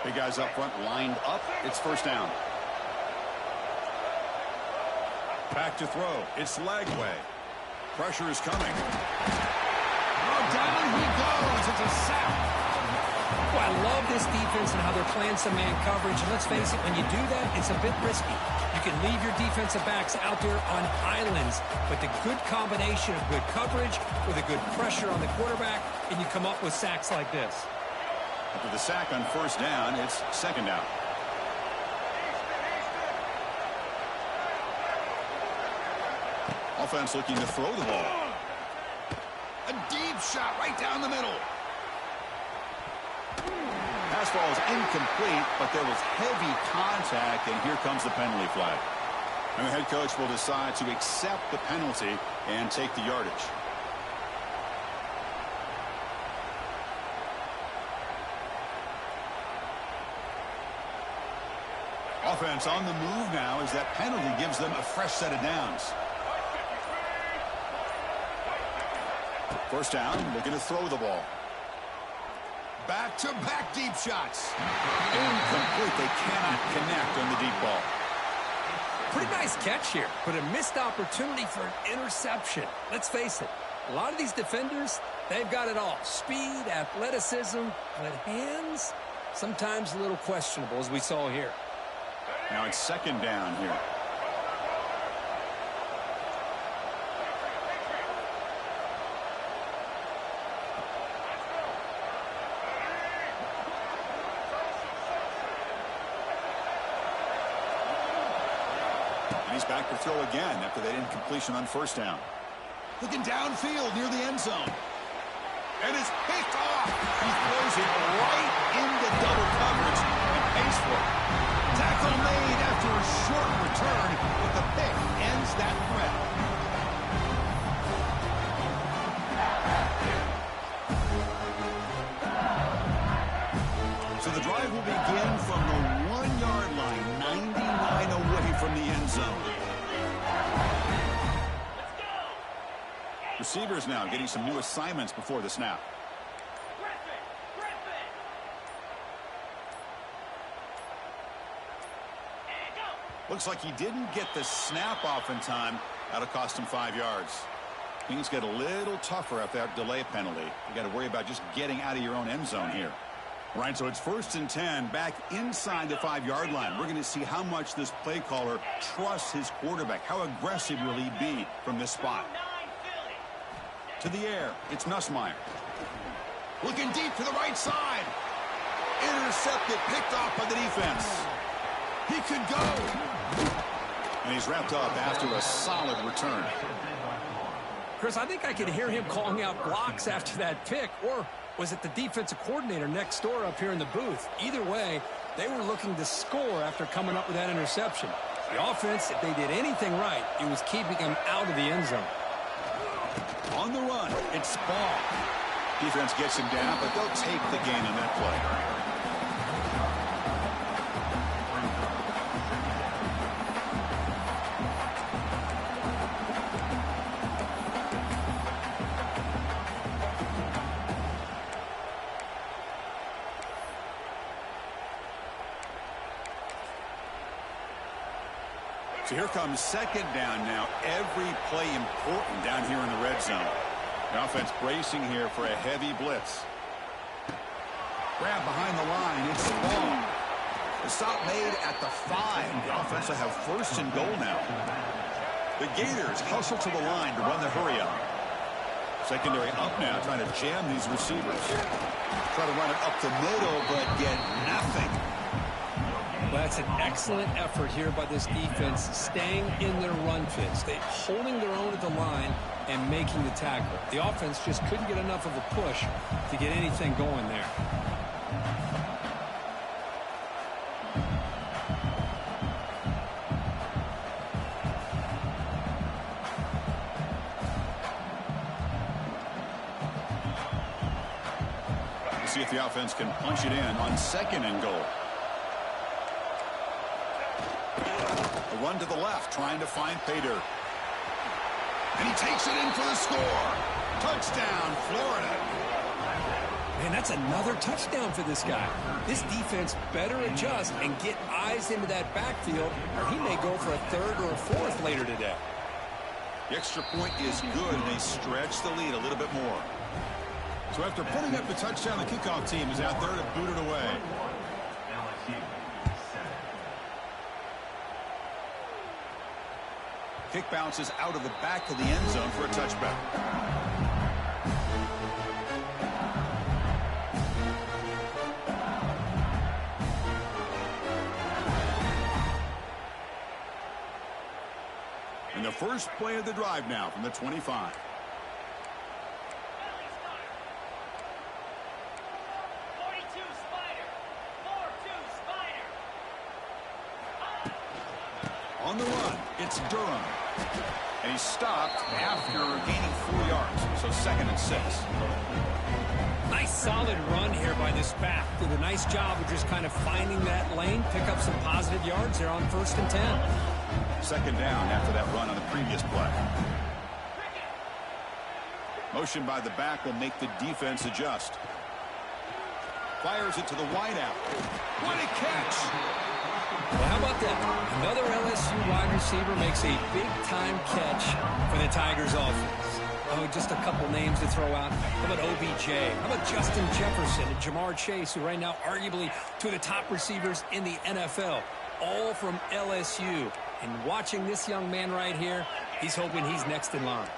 Big guys up front lined up. It's first down. Back to throw. It's Lagway. Pressure is coming. Oh, down he goes. It's a sack. Well, I love this defense and how they're playing some man coverage. And let's face it, when you do that, it's a bit risky. You can leave your defensive backs out there on islands, but the good combination of good coverage with a good pressure on the quarterback, and you come up with sacks like this. After the sack on first down, it's second down. Offense looking to throw the ball. A deep shot right down the middle. Pass ball is incomplete, but there was heavy contact, and here comes the penalty flag. And the head coach will decide to accept the penalty and take the yardage. Offense on the move now as that penalty gives them a fresh set of downs. First down, looking to throw the ball. Back-to-back deep shots. Incomplete. They cannot connect on the deep ball. Pretty nice catch here, but a missed opportunity for an interception. Let's face it, a lot of these defenders, they've got it all. Speed, athleticism, but hands, sometimes a little questionable, as we saw here. Now it's second down here. And he's back to throw again after that incompletion on first down. Looking downfield near the end zone. And it's picked off. He throws it right into double coverage and pays for it. Tackle made after a short return, but the pick ends that threat. So the drive will begin from the 1-yard line, 99 away from the end zone. Receivers now getting some new assignments before the snap. Looks like he didn't get the snap off in time. That'll cost him 5 yards. Things get a little tougher after that delay penalty. You got to worry about just getting out of your own end zone here. All right, so it's 1st and 10 back inside the 5-yard line. We're going to see how much this play caller trusts his quarterback. How aggressive will he be from this spot? To the air, it's Nussmeier. Looking deep to the right side. Intercepted, picked off by the defense. He could go. And he's wrapped up after a solid return. Chris, I think I could hear him calling out blocks after that pick, or was it the defensive coordinator next door up here in the booth? Either way, they were looking to score after coming up with that interception. The offense, if they did anything right, it was keeping him out of the end zone. On the run, it's Ball. Defense gets him down, but they'll take the gain on that play. So here comes second down now. Every play important down here in the red zone. The offense bracing here for a heavy blitz. Grab behind the line. It's Ball. The stop made at the 5. The offense will have 1st and goal now. The Gators hustle to the line to run the hurry up. Secondary up now, trying to jam these receivers. Try to run it up the middle, but get nothing. Well, that's an excellent effort here by this defense, staying in their run fits. They're holding their own at the line and making the tackle. The offense just couldn't get enough of a push to get anything going there. We'll see if the offense can punch it in on 2nd and goal. Run to the left, trying to find Pater. And he takes it in for the score. Touchdown, Florida. And that's another touchdown for this guy. This defense better adjust and get eyes into that backfield, or he may go for a third or a fourth later today. The extra point is good, and they stretch the lead a little bit more. So after putting up the touchdown, the kickoff team is out there to boot it away. Kick bounces out of the back of the end zone for a touchback. And the first play of the drive now from the 25. On the run, it's Durham. And he's stopped after gaining 4 yards. So 2nd and 6. Nice solid run here by this back. Did a nice job of just kind of finding that lane, pick up some positive yards there on 1st and 10. 2nd down after that run on the previous play. Motion by the back will make the defense adjust. Fires it to the wideout. What a catch! Well, how about that? Another LSU wide receiver makes a big-time catch for the Tigers offense. Oh, just a couple names to throw out. How about OBJ? How about Justin Jefferson and Jamar Chase, who right now arguably two of the top receivers in the NFL, all from LSU. And watching this young man right here, he's hoping he's next in line.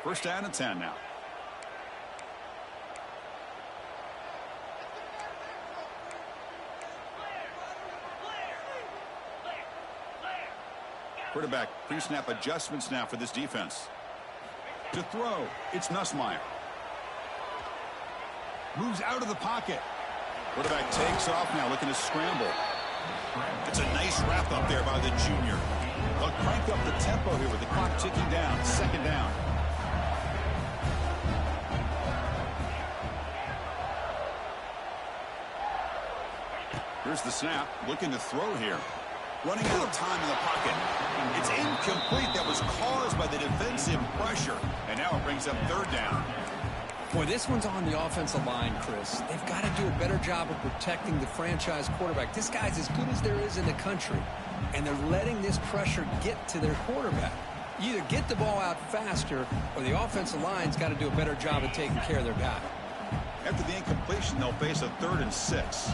First down and 10 now. Quarterback pre-snap adjustments now for this defense. To throw, it's Nussmeier. Moves out of the pocket. Quarterback takes off now, looking to scramble. It's a nice wrap up there by the junior. They'll crank up the tempo here with the clock ticking down. 2nd down. Here's the snap, looking to throw here. Running out of time in the pocket. It's incomplete. That was caused by the defensive pressure. And now it brings up 3rd down. Boy, this one's on the offensive line, Chris. They've got to do a better job of protecting the franchise quarterback. This guy's as good as there is in the country. And they're letting this pressure get to their quarterback. You either get the ball out faster, or the offensive line's got to do a better job of taking care of their guy. After the incompletion, they'll face a 3rd and 6.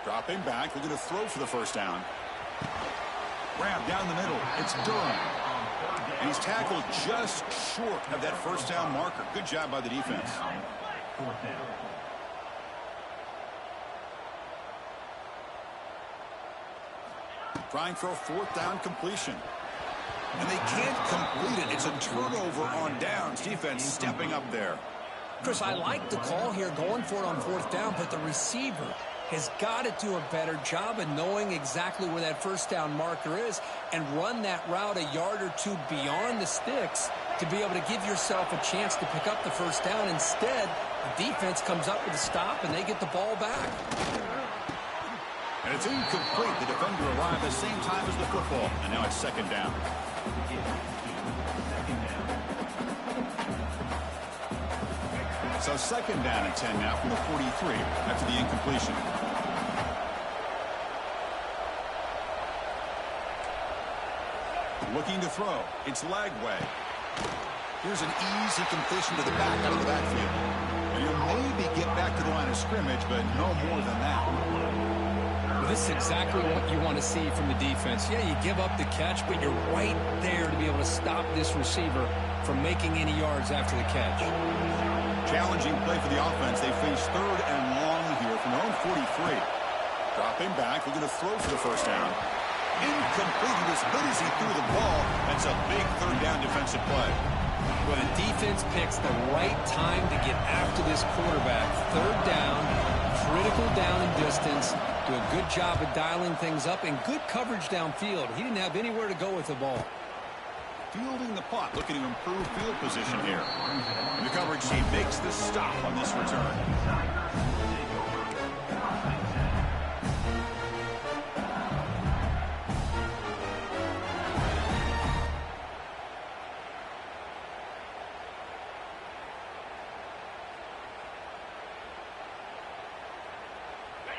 Dropping back, looking to throw for the first down. Grab down the middle. It's Durham. And he's tackled just short of that first down marker. Good job by the defense. Trying for a 4th down completion. And they can't complete it. It's a turnover on downs. Defense stepping up there. Chris, I like the call here, going for it on 4th down, but the receiver has got to do a better job of knowing exactly where that first down marker is and run that route a yard or two beyond the sticks to be able to give yourself a chance to pick up the first down. Instead, the defense comes up with a stop and they get the ball back. And it's incomplete. The defender arrived at the same time as the football. And now it's 2nd down. So 2nd down and 10 now from the 43 after the incompletion. Looking to throw. It's Lagway. Here's an easy completion to the back out of the backfield. And he'll maybe get back to the line of scrimmage, but no more than that. Well, this is exactly what you want to see from the defense. Yeah, you give up the catch, but you're right there to be able to stop this receiver from making any yards after the catch. Challenging play for the offense. They face 3rd and long here from their own 43. Dropping back, looking to throw for the first down. completed as good as he threw the ball. That's a big third down defensive play. Well, the defense picks the right time to get after this quarterback. Third down, critical down and distance. Do a good job of dialing things up and good coverage downfield. He didn't have anywhere to go with the ball. Fielding the punt, looking to improve field position here. And the coverage team makes the stop on this return.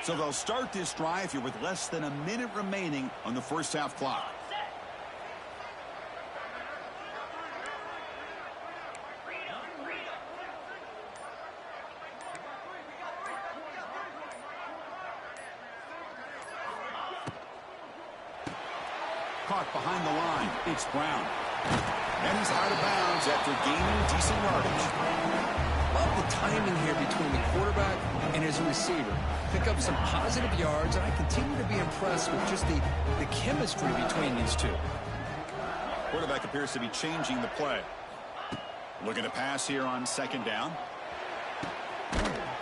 So they'll start this drive here with less than a minute remaining on the first half clock. Caught behind the line. It's Brown. And he's out of bounds after gaining decent yardage. Love the timing here between the quarterback and his receiver. Pick up some positive yards, and I continue to be impressed with just the chemistry between these two. Quarterback appears to be changing the play. Looking to pass here on second down.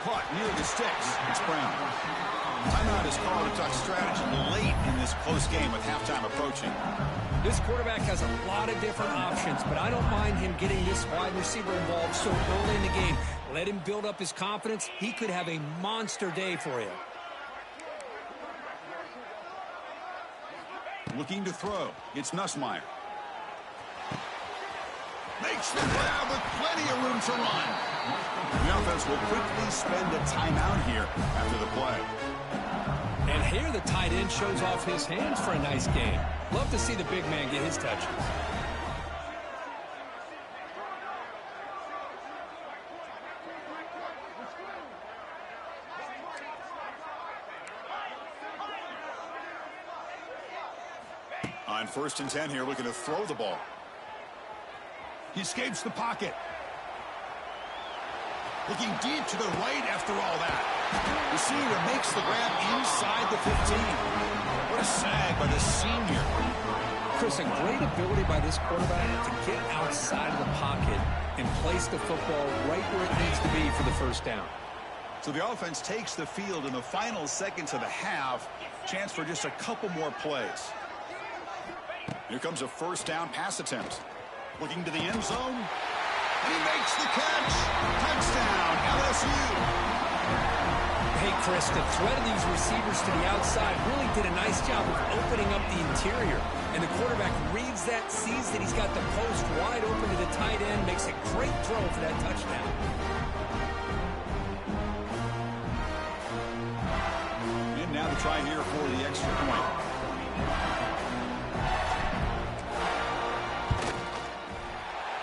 Caught near the sticks. It's Brown. Timeout is called to talk strategy late in this close game with halftime approaching. This quarterback has a lot of different options, but I don't mind him getting this wide receiver involved so early in the game. Let him build up his confidence. He could have a monster day for you. Looking to throw. It's Nussmeier. Makes the grab with plenty of room to run. The offense will quickly spend a timeout here after the play. And here the tight end shows off his hands for a nice game. Love to see the big man get his touches. On 1st and 10 here, looking to throw the ball. He escapes the pocket. Looking deep to the right after all that. Receiver makes the grab inside the 15. What a sag by the senior. Chris, a great ability by this quarterback to get outside of the pocket and place the football right where it needs to be for the first down. So the offense takes the field in the final seconds of the half. Chance for just a couple more plays. Here comes a first down pass attempt. Looking to the end zone. And he makes the catch. Touchdown, LSU. Hey, Chris, the threat of these receivers to the outside really did a nice job of opening up the interior. And the quarterback reads that, sees that he's got the post wide open to the tight end, makes a great throw for that touchdown. And now to try here for the extra point.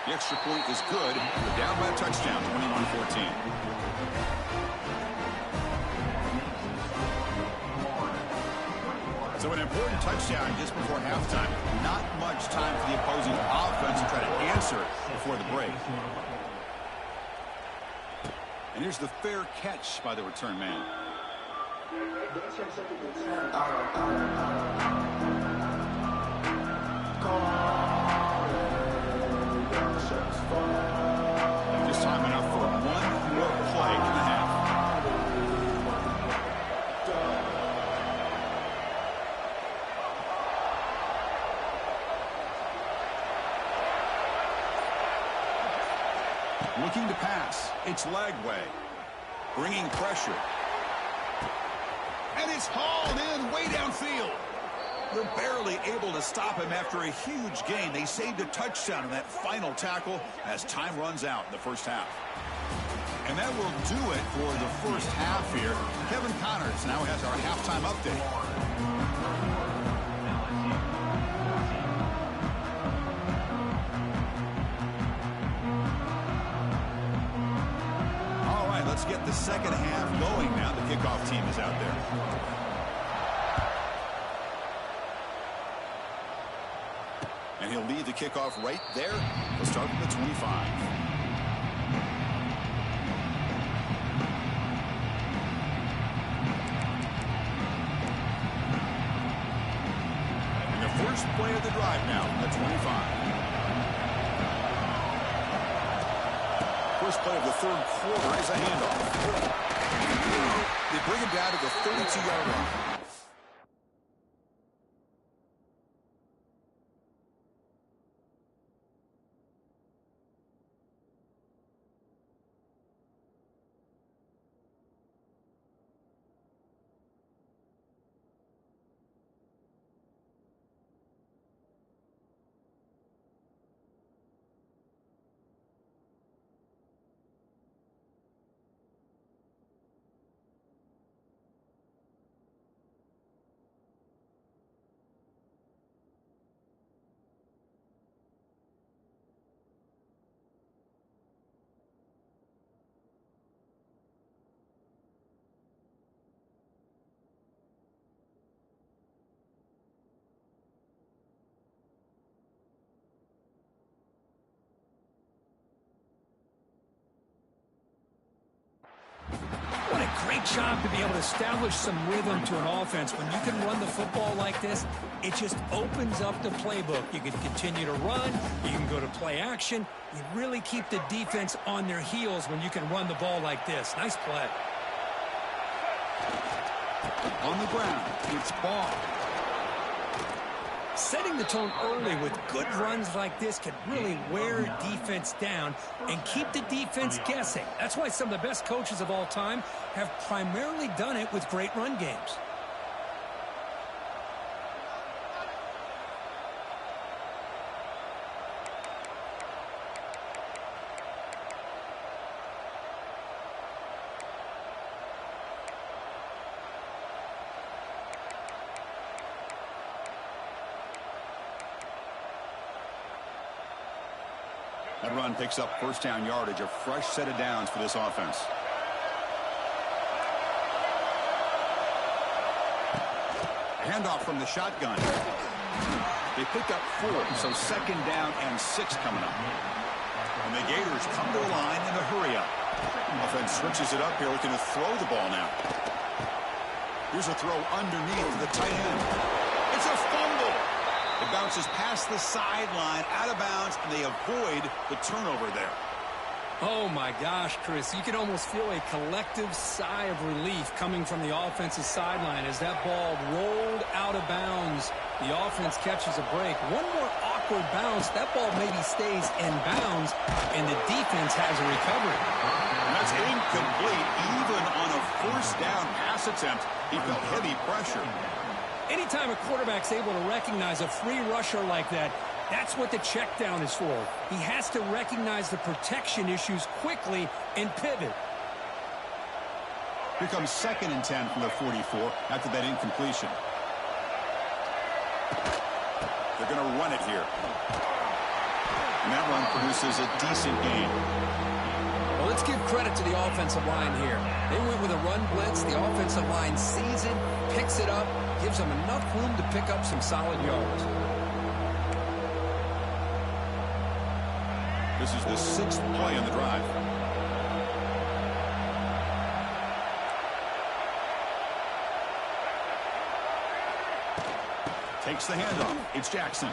The extra point is good. They're down by a touchdown, 21-14. So an important touchdown just before halftime. Not much time for the opposing offense to try to answer before the break. And here's the fair catch by the return man. Just time enough for one more play in the half. Looking to pass. It's Lagway. Bringing pressure. And it's hauled in way downfield. They're barely able to stop him after a huge gain. They saved a touchdown in that final tackle as time runs out in the first half. And that will do it for the first half here. Kevin Connors now has our halftime update. All right, let's get the second half going now. The kickoff team is out there. And he'll lead the kickoff right there. He'll start from the 25. And the first play of the drive now from the 25. First play of the third quarter is a handoff. They bring him down to the 32-yard line. What a great job to be able to establish some rhythm to an offense. When you can run the football like this, it just opens up the playbook. You can continue to run. You can go to play action. You really keep the defense on their heels when you can run the ball like this. Nice play. On the ground, it's Ball. Setting the tone early with good runs like this can really wear defense down and keep the defense guessing. That's why some of the best coaches of all time have primarily done it with great run games. That run picks up first down yardage, a fresh set of downs for this offense. A handoff from the shotgun. They pick up 4, so second down and 6 coming up. And the Gators come to the line in a hurry up. Offense switches it up here, looking to throw the ball now. Here's a throw underneath to the tight end. It's a fumble. It bounces past the sideline, out of bounds, and they avoid the turnover there. Oh, my gosh, Chris. You can almost feel a collective sigh of relief coming from the offensive sideline as that ball rolled out of bounds. The offense catches a break. One more awkward bounce. That ball maybe stays in bounds, and the defense has a recovery. And that's incomplete. Even on a first down pass attempt, he felt heavy pressure. Anytime a quarterback's able to recognize a free rusher like that, that's what the check down is for. He has to recognize the protection issues quickly and pivot. Here comes 2nd and 10 from the 44 after that incompletion. They're going to run it here. And that run produces a decent gain. Well, let's give credit to the offensive line here. They went with a run blitz. The offensive line sees it, picks it up, gives them enough room to pick up some solid yards. This is the 6th play in the drive. Takes the handoff. It's Jackson.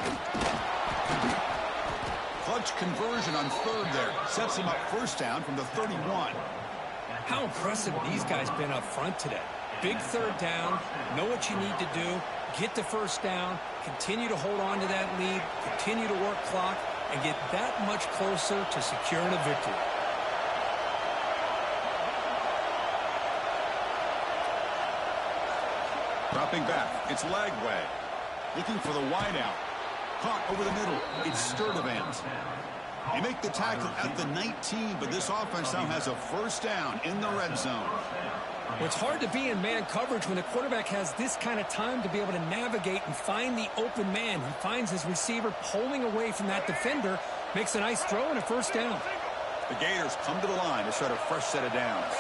Clutch conversion on 3rd there. Sets him up first down from the 31. How impressive these guys been up front today. Big 3rd down, know what you need to do, get the first down, continue to hold on to that lead, continue to work clock, and get that much closer to securing a victory. Dropping back, it's Lagway. Looking for the wideout. Caught over the middle. It's Sturdivant. They make the tackle at the 19, but this offense now has a first down in the red zone. Well, it's hard to be in man coverage when the quarterback has this kind of time to be able to navigate and find the open man. He finds his receiver pulling away from that defender, makes a nice throw and a first down. The Gators come to the line to start a fresh set of downs.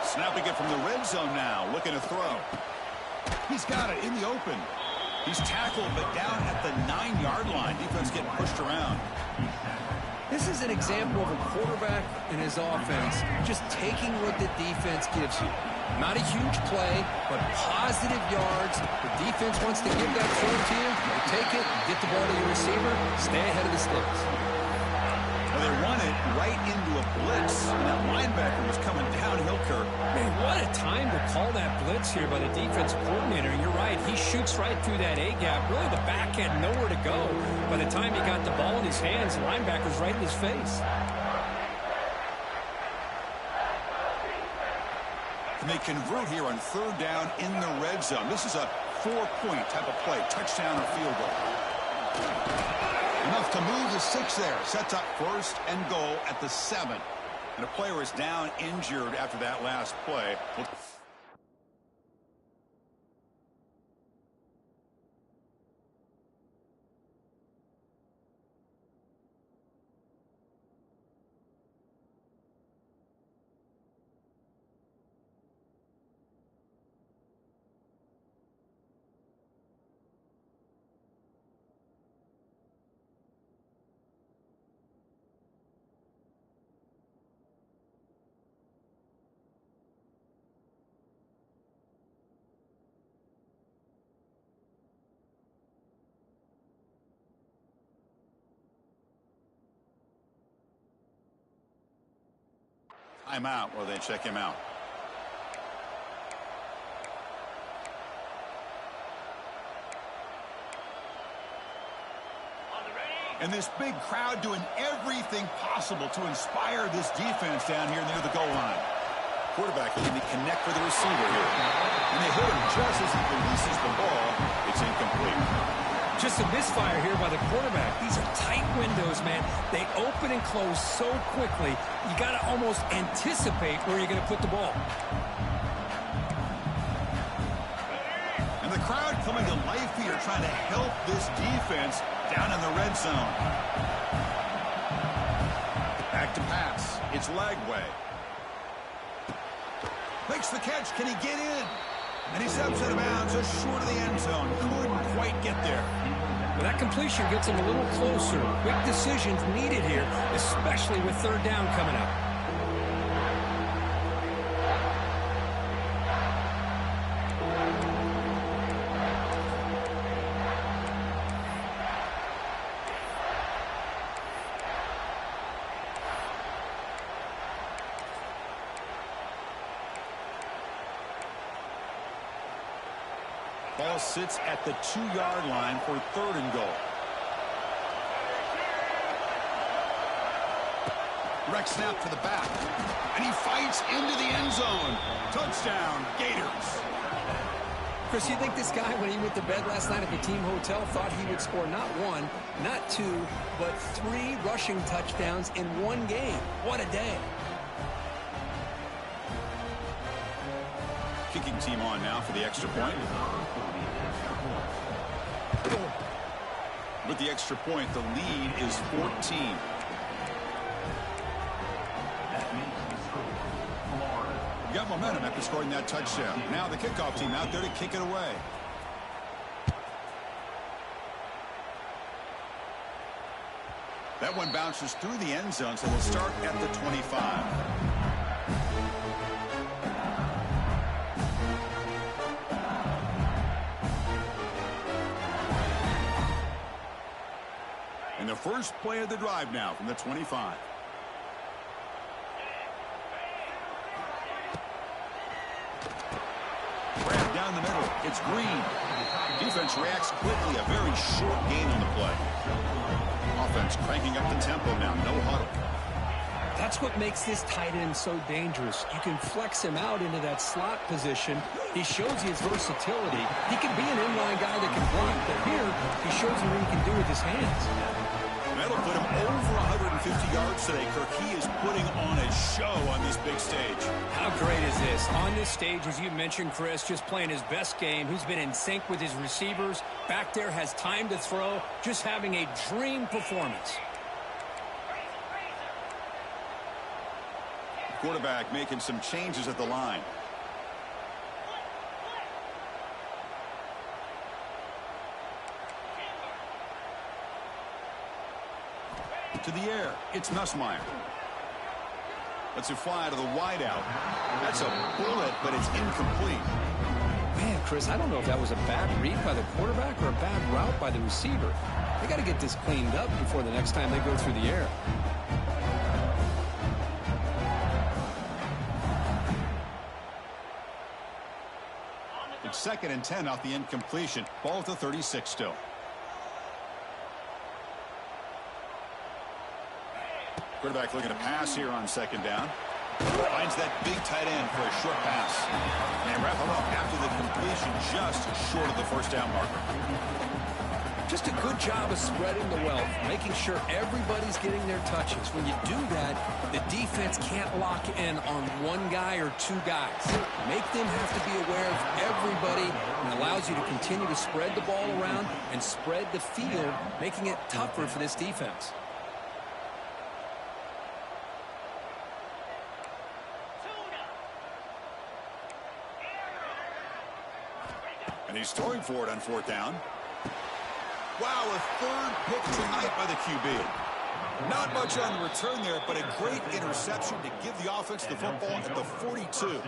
Snapping it from the red zone now, looking to throw. He's got it in the open. He's tackled, but down at the 9-yard line. Defense getting pushed around. This is an example of a quarterback and his offense just taking what the defense gives you. Not a huge play, but positive yards. The defense wants to give that throw to you. You take it, get the ball to your receiver, stay ahead of the sticks. Well, they run it right into a blitz, and that linebacker was coming downhill, Kirk. Man, what a time to call that blitz here by the defensive coordinator. And you're right, he shoots right through that A-gap. Really, the back had nowhere to go. By the time he got the ball in his hands, the linebacker's right in his face. And they convert here on third down in the red zone. This is a 4-point type of play, touchdown or field goal. Enough to move the 6 there. Sets up first and goal at the 7. And a player is down injured after that last play. I'm out while they check him out. And this big crowd doing everything possible to inspire this defense down here near the goal line. Quarterback looking to connect with the receiver here. And they hit him just as he releases the ball. It's incomplete. Just a misfire here by the quarterback. These are tight windows, man. They open and close so quickly, you got to almost anticipate where you're going to put the ball. And the crowd coming to life here, trying to help this defense down in the red zone. Back to pass. It's Lagway. Makes the catch. Can he get in? And he steps out of bounds just short of the end zone. Couldn't quite get there. Well, that completion gets him a little closer. Quick decisions needed here, especially with third down coming up. Ball sits at the 2-yard line for third and goal. Direct snap to the back. And he fights into the end zone. Touchdown, Gators. Chris, you think this guy, when he went to bed last night at the team hotel, thought he would score not 1, not 2, but 3 rushing touchdowns in one game? What a day. Kicking team on now for the extra point. With the extra point, the lead is 14. Got momentum after scoring that touchdown. Now the kickoff team out there to kick it away. That one bounces through the end zone, so we'll start at the 25. And the first play of the drive now from the 25. Grab down the middle. It's Green. Defense reacts quickly. A very short gain on the play. Offense cranking up the tempo now. No huddle. That's what makes this tight end so dangerous. You can flex him out into that slot position. He shows you his versatility. He can be an inline guy that can block, but here he shows you what he can do with his hands. That'll put him over 150 yards today, Kirk. He is putting on a show on this big stage. How great is this? On this stage, as you mentioned, Chris, just playing his best game. He's been in sync with his receivers. Back there, has time to throw. Just having a dream performance. Quarterback making some changes at the line. To the air, it's Nussmeier. Let's it fly to the wideout. That's a bullet, but it's incomplete. Man, Chris, I don't know if that was a bad read by the quarterback or a bad route by the receiver. They got to get this cleaned up before the next time they go through the air. It's 2nd and 10 off the incompletion. Ball at the 36 still. Quarterback looking to pass here on 2nd down. Finds that big tight end for a short pass. And wrap him up after the completion, just short of the 1st down marker. Just a good job of spreading the wealth, making sure everybody's getting their touches. When you do that, the defense can't lock in on one guy or two guys. Make them have to be aware of everybody, and allows you to continue to spread the ball around and spread the field, making it tougher for this defense. And he's throwing for it on 4th down. Wow, a 3rd pick tonight by the QB. Not much on the return there, but a great interception to give the offense the football at the 42.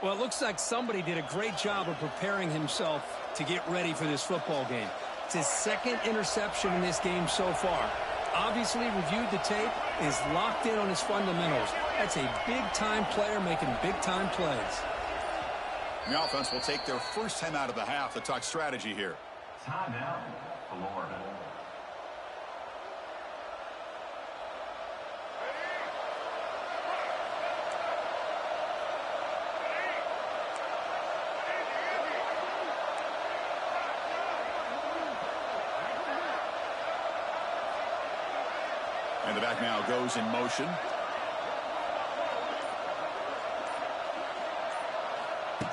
Well, it looks like somebody did a great job of preparing himself to get ready for this football game. It's his 2nd interception in this game so far. Obviously reviewed the tape, is locked in on his fundamentals. That's a big-time player making big-time plays. The offense will take their first time out of the half to talk strategy here. Timeout, Florida. And the back now goes in motion.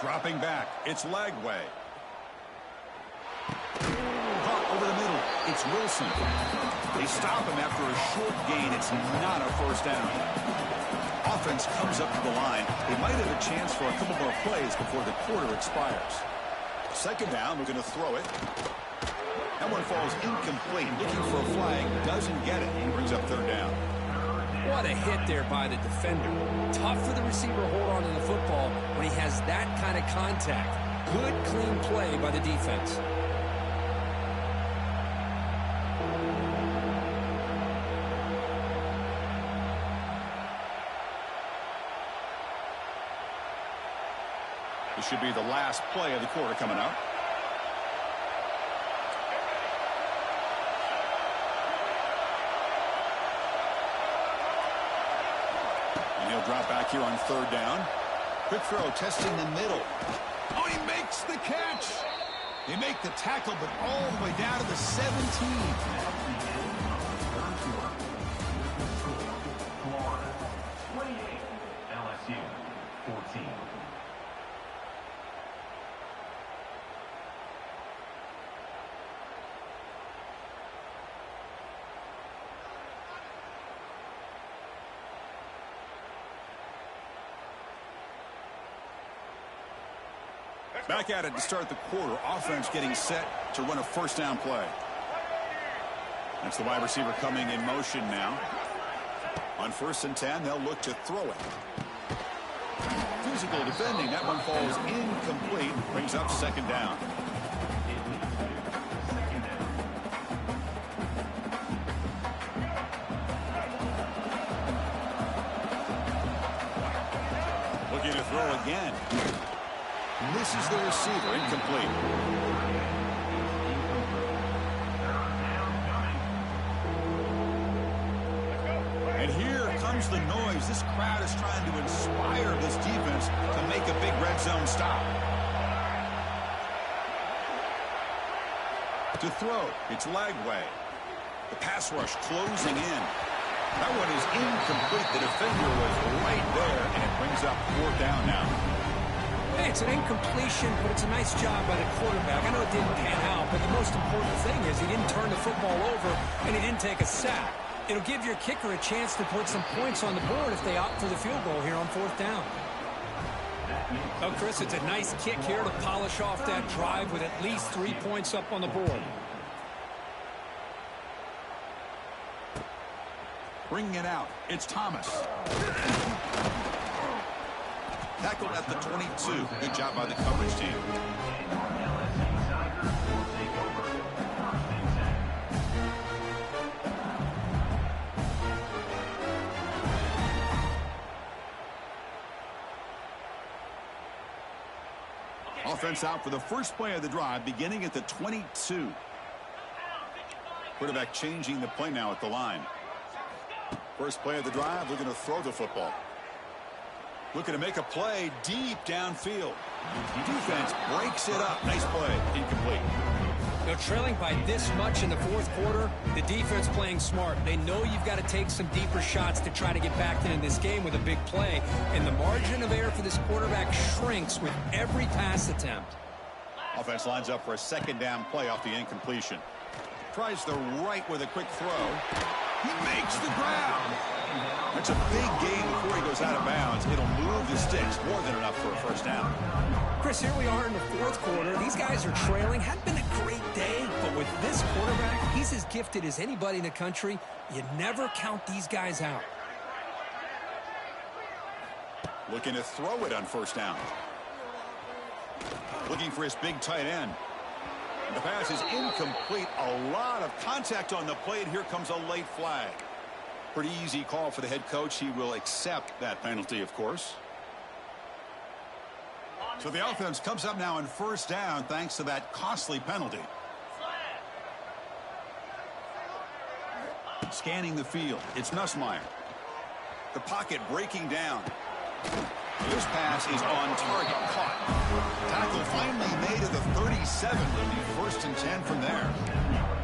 Dropping back, it's Lagway. Caught over the middle, it's Wilson. They stop him after a short gain. It's not a 1st down. Offense comes up to the line. They might have a chance for a couple more plays before the quarter expires. 2nd down, we're going to throw it. That one falls incomplete. Looking for a flag, doesn't get it. He brings up 3rd down. What a hit there by the defender. Tough for the receiver to hold on to the football when he has that kind of contact. Good, clean play by the defense. This should be the last play of the quarter coming up. He'll drop back here on 3rd down. Quick throw, testing the middle. Oh, he makes the catch. They make the tackle, but all the way down to the 17. Florida, 28. LSU, 14. Back at it to start the quarter. Offense getting set to run a 1st down play. That's the wide receiver coming in motion now. On 1st and 10, they'll look to throw it. Physical defending. That one falls incomplete. Brings up 2nd down. Looking to throw again. Misses the receiver, incomplete. And here comes the noise. This crowd is trying to inspire this defense to make a big red zone stop. To throw, it's Lagway. The pass rush closing in. That one is incomplete. The defender was right there, and it brings up 4th down now. Hey, it's an incompletion, but it's a nice job by the quarterback. I know it didn't pan out, but the most important thing is he didn't turn the football over and he didn't take a sack. It'll give your kicker a chance to put some points on the board if they opt for the field goal here on 4th down. Oh, Chris, it's a nice kick here to polish off that drive with at least 3 points up on the board. Bringing it out, it's Thomas. Tackled at the 22. Good job by the coverage team. Offense out for the first play of the drive, beginning at the 22. Quarterback changing the play now at the line. First play of the drive, looking to throw the football. Looking to make a play deep downfield. Defense breaks it up. Nice play. Incomplete. They're trailing by this much in the fourth quarter. The defense playing smart. They know you've got to take some deeper shots to try to get back into this game with a big play. And the margin of error for this quarterback shrinks with every pass attempt. Offense lines up for a second down play off the incompletion. Tries the right with a quick throw. He makes the grab. That's a big gain before he goes out of bounds. It'll move the sticks more than enough for a first down. Chris, here we are in the fourth quarter. These guys are trailing. Hadn't been a great day, but with this quarterback, he's as gifted as anybody in the country. You never count these guys out. Looking to throw it on first down. Looking for his big tight end. And the pass is incomplete. A lot of contact on the play, and here comes a late flag. Pretty easy call for the head coach. He will accept that penalty, of course. So the offense comes up now on first down thanks to that costly penalty. Scanning the field, it's Nussmeier. The pocket breaking down. This pass is on target, caught. Tackle finally made at the 37. It'll be first and 10 from there.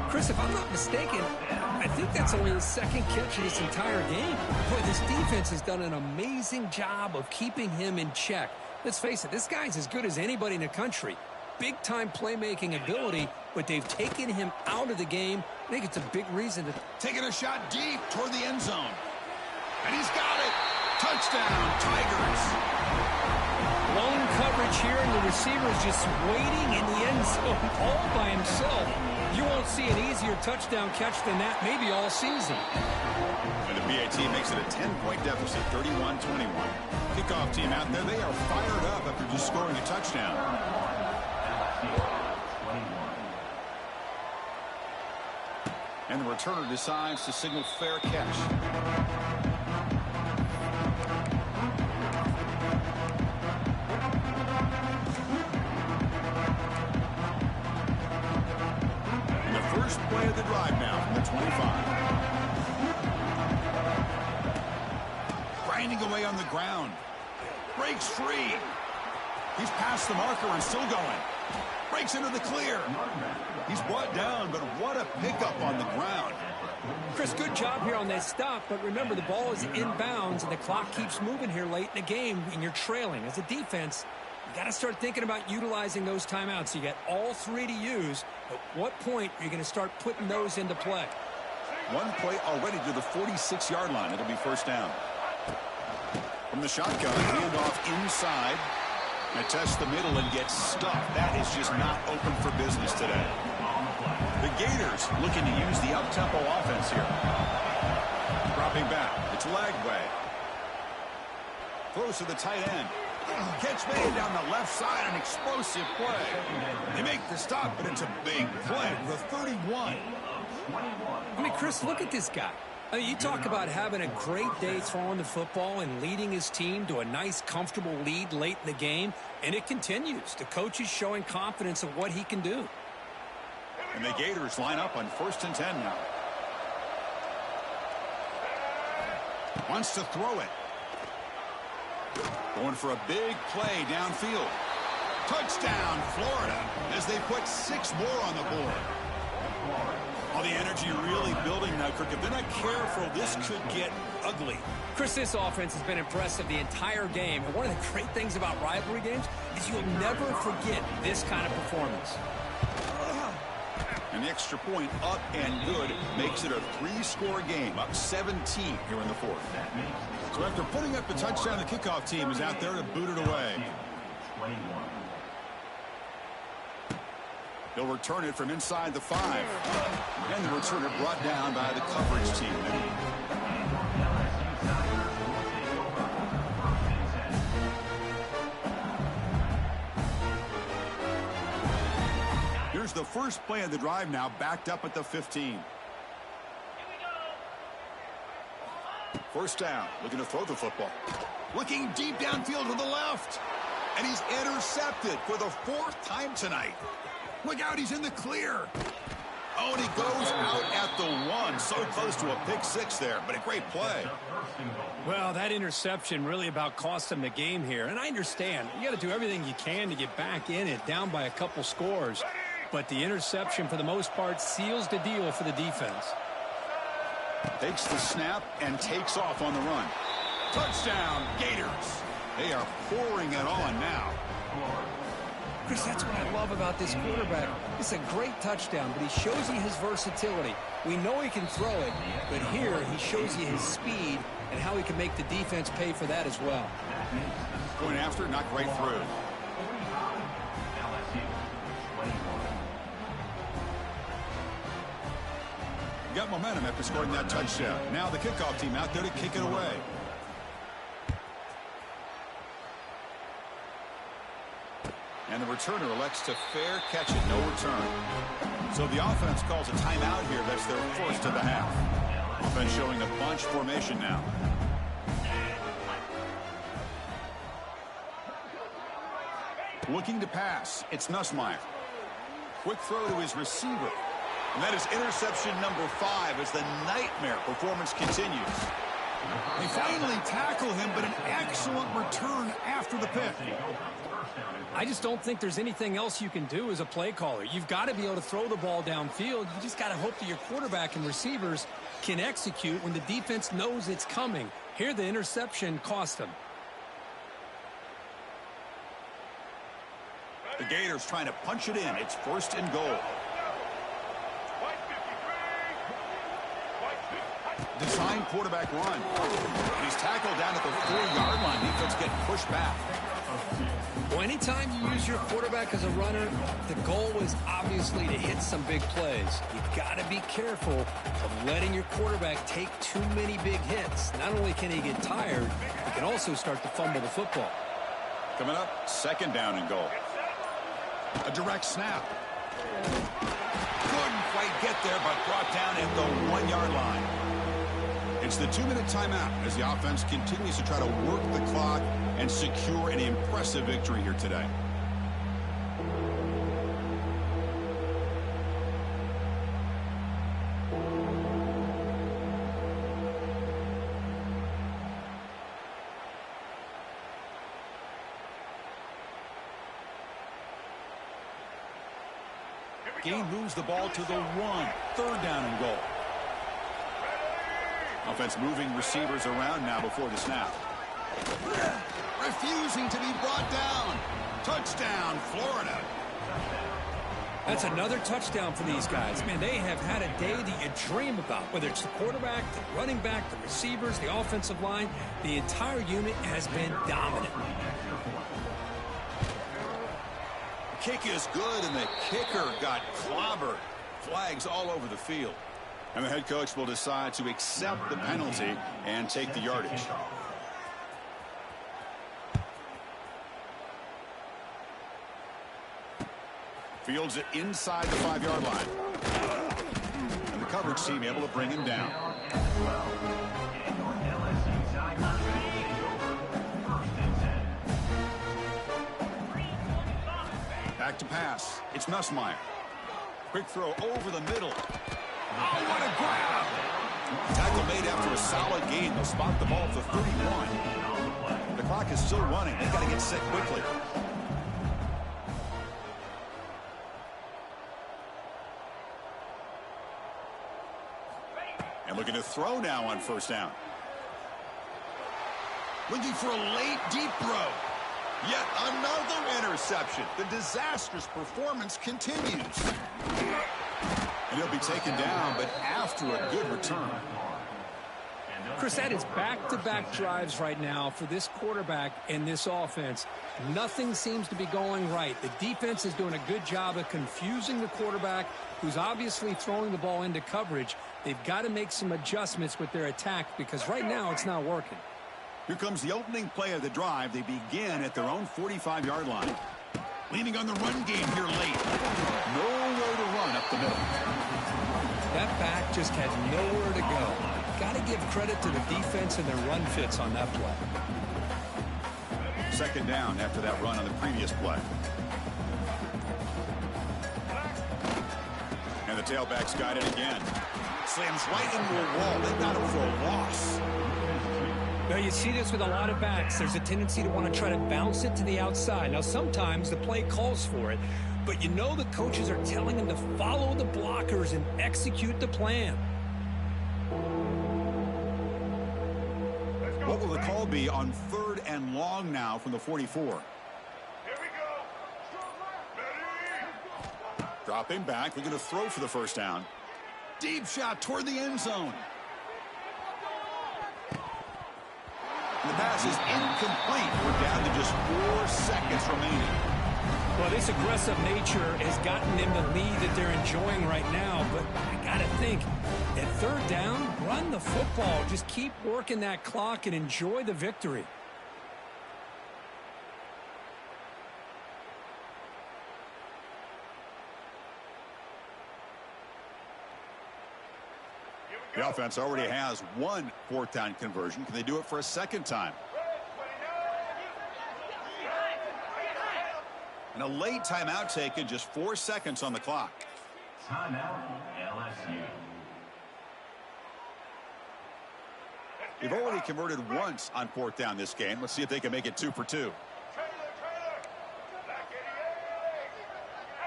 Chris, if I'm not mistaken, I think that's only his second catch of this entire game. Boy, this defense has done an amazing job of keeping him in check. Let's face it, this guy's as good as anybody in the country. Big-time playmaking ability, but they've taken him out of the game. I think it's a big reason to... Taking a shot deep toward the end zone. And he's got it. Touchdown, Tigers. Lone coverage here, and the receiver is just waiting in the end zone all by himself. You won't see an easier touchdown catch than that maybe all season. And the PAT makes it a 10-point deficit, 31-21. Kickoff team out there, they are fired up after just scoring a touchdown. And the returner decides to signal fair catch. And the first play of the drive now from the 25. Grinding away on the ground. Breaks free. He's past the marker and still going. Breaks into the clear. He's brought down, but what a pickup on the ground. Chris, good job here on that stop, but remember the ball is inbounds and the clock keeps moving here late in the game and you're trailing. As a defense, you got to start thinking about utilizing those timeouts. You got all three to use. At what point are you going to start putting those into play? One play already to the 46-yard line. It'll be first down. From the shotgun, handoff inside. And test the middle and get stuck. That is just not open for business today. The Gators looking to use the up-tempo offense here. Dropping back. It's Lagway. Throws to the tight end. Catch made down the left side. An explosive play. They make the stop, but it's a big play. The 31. I mean, Chris, look at this guy. I mean, you talk about having a great day throwing the football and leading his team to a nice, comfortable lead late in the game, and it continues. The coach is showing confidence of what he can do. And the Gators line up on first and 10 now. Wants to throw it. Going for a big play downfield. Touchdown, Florida, as they put 6 more on the board. All the energy really building now, Kirk. If they're not careful, this could get ugly. Chris, this offense has been impressive the entire game. And one of the great things about rivalry games is you'll never forget this kind of performance. An extra point up and good makes it a 3-score game, up 17 here in the fourth. So after putting up the touchdown, the kickoff team is out there to boot it away. He'll return it from inside the 5. And the returner brought down by the coverage team. Here's the first play of the drive now, backed up at the 15. First down, looking to throw the football. Looking deep downfield to the left. And he's intercepted for the 4th time tonight. Look out, he's in the clear. Oh, and he goes out at the 1. So close to a pick 6 there, but a great play. Well, that interception really about cost him the game here. And I understand, you got to do everything you can to get back in it, down by a couple scores. But the interception, for the most part, seals the deal for the defense. Takes the snap and takes off on the run. Touchdown, Gators. They are pouring it on now. Chris, that's what I love about this quarterback. It's a great touchdown, but he shows you his versatility. We know he can throw it, but here he shows you his speed and how he can make the defense pay for that as well. Going after, not right through. Got momentum after scoring that touchdown. Now the kickoff team out there to kick it away. And the returner elects to fair catch it, no return. So the offense calls a timeout here. That's their first of the half. Offense showing a bunch formation now. Looking to pass. It's Nussmeier. Quick throw to his receiver. And that is interception number 5 as the nightmare performance continues. They finally tackle him, but an excellent return after the pick. I just don't think there's anything else you can do as a play caller. You've got to be able to throw the ball downfield. You just got to hope that your quarterback and receivers can execute when the defense knows it's coming. Here, the interception cost them. The Gators trying to punch it in. It's 1st and goal. Design quarterback run. And he's tackled down at the 4-yard line. Defense getting pushed back. Well, anytime you use your quarterback as a runner, the goal is obviously to hit some big plays. You've got to be careful of letting your quarterback take too many big hits. Not only can he get tired, he can also start to fumble the football. Coming up, 2nd down and goal. A direct snap. Couldn't quite get there, but brought down at the 1-yard line. It's the 2-minute timeout as the offense continues to try to work the clock and secure an impressive victory here today. Gain moves the ball to the 1. 3rd down and goal. Offense moving receivers around now before the snap. Refusing to be brought down. Touchdown, Florida. That's another touchdown for these guys. Man, they have had a day that you dream about, whether it's the quarterback, the running back, the receivers, the offensive line. The entire unit has been dominant. The kick is good, and the kicker got clobbered. Flags all over the field. And the head coach will decide to accept the penalty and take the yardage. Fields it inside the 5-yard line. And the coverage team able to bring him down. Back to pass. It's Nussmeier. Quick throw over the middle. Oh, what a grab! Tackle made after a solid gain. They'll spot the ball at the 31. The clock is still running. They've got to get set quickly. And looking to throw now on 1st down. Looking for a late deep throw. Yet another interception. The disastrous performance continues. And he'll be taken down, but after a good return. Chris, that is back-to-back drives right now for this quarterback and this offense. Nothing seems to be going right. The defense is doing a good job of confusing the quarterback, who's obviously throwing the ball into coverage. They've got to make some adjustments with their attack because right now it's not working. Here comes the opening play of the drive. They begin at their own 45-yard line. Leaning on the run game here late. Nowhere just had nowhere to go. Got to give credit to the defense and their run fits on that play. Second down after that run on the previous play. And the tailback's got it again. Slams right into a wall. They got him for a loss. Now, you see this with a lot of backs. There's a tendency to want to try to bounce it to the outside. Now, sometimes the play calls for it, but you know the coaches are telling them to follow the blockers and execute the plan. What will the call be on 3rd and long now from the 44? Here we go. Dropping back. They're going to throw for the first down. Deep shot toward the end zone. And the pass is incomplete. We're down to just 4 seconds remaining. Well, this aggressive nature has gotten them the lead that they're enjoying right now, but I got to think, at 3rd down, run the football. Just keep working that clock and enjoy the victory. The offense already has 1 4th down conversion. Can they do it for a second time? And a late timeout taken, just 4 seconds on the clock. Timeout, LSU. They've already converted once on 4th down this game. Let's see if they can make it 2 for 2.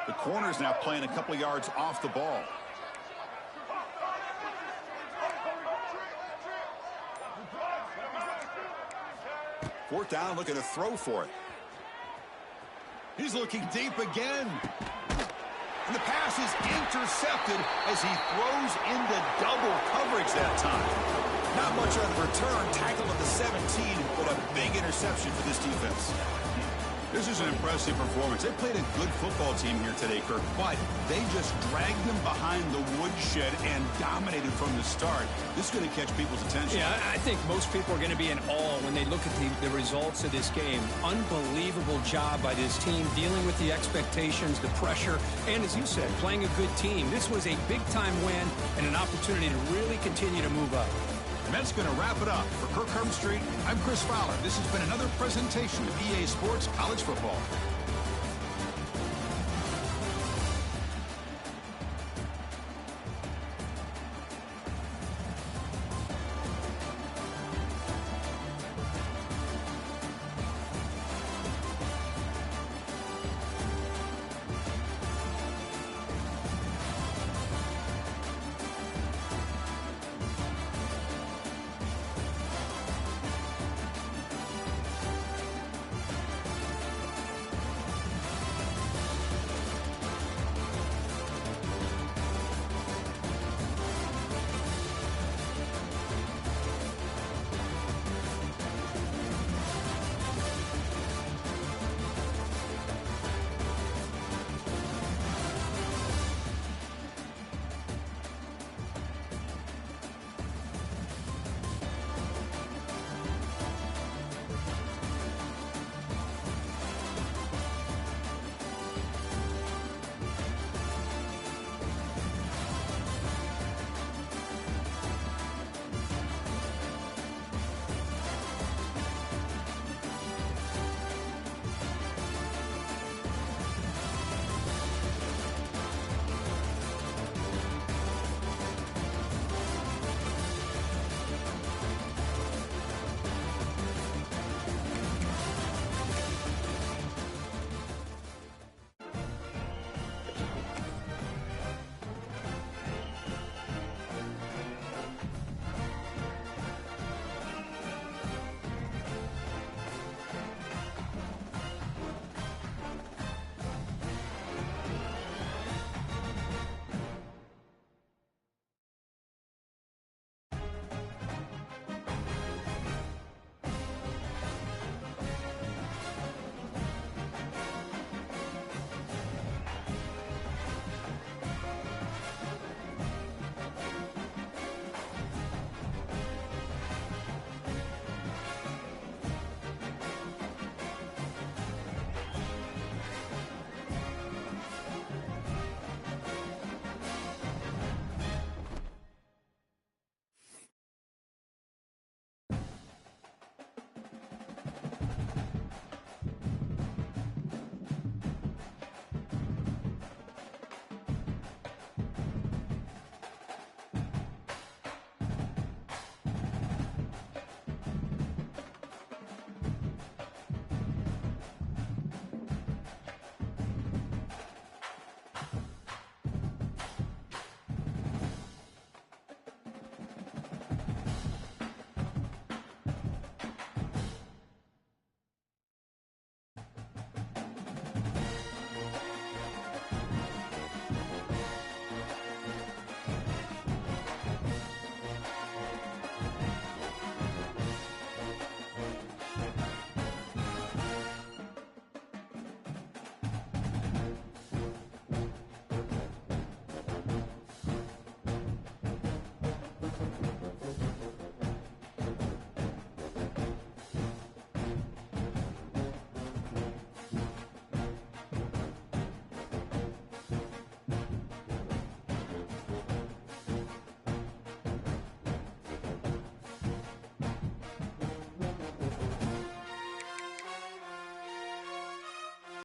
The corner's now playing a couple yards off the ball. 4th down, looking to throw for it. He's looking deep again. And the pass is intercepted as he throws into double coverage that time. Not much on the return, tackled at the 17, but a big interception for this defense. This is an impressive performance. They played a good football team here today, Kirk, but they just dragged them behind the woodshed and dominated from the start. This is going to catch people's attention. Yeah, I think most people are going to be in awe when they look at the results of this game. Unbelievable job by this team dealing with the expectations, the pressure, and as you said, playing a good team. This was a big-time win and an opportunity to really continue to move up. And that's going to wrap it up. For Kirk Herbstreit, I'm Chris Fowler. This has been another presentation of EA Sports College Football.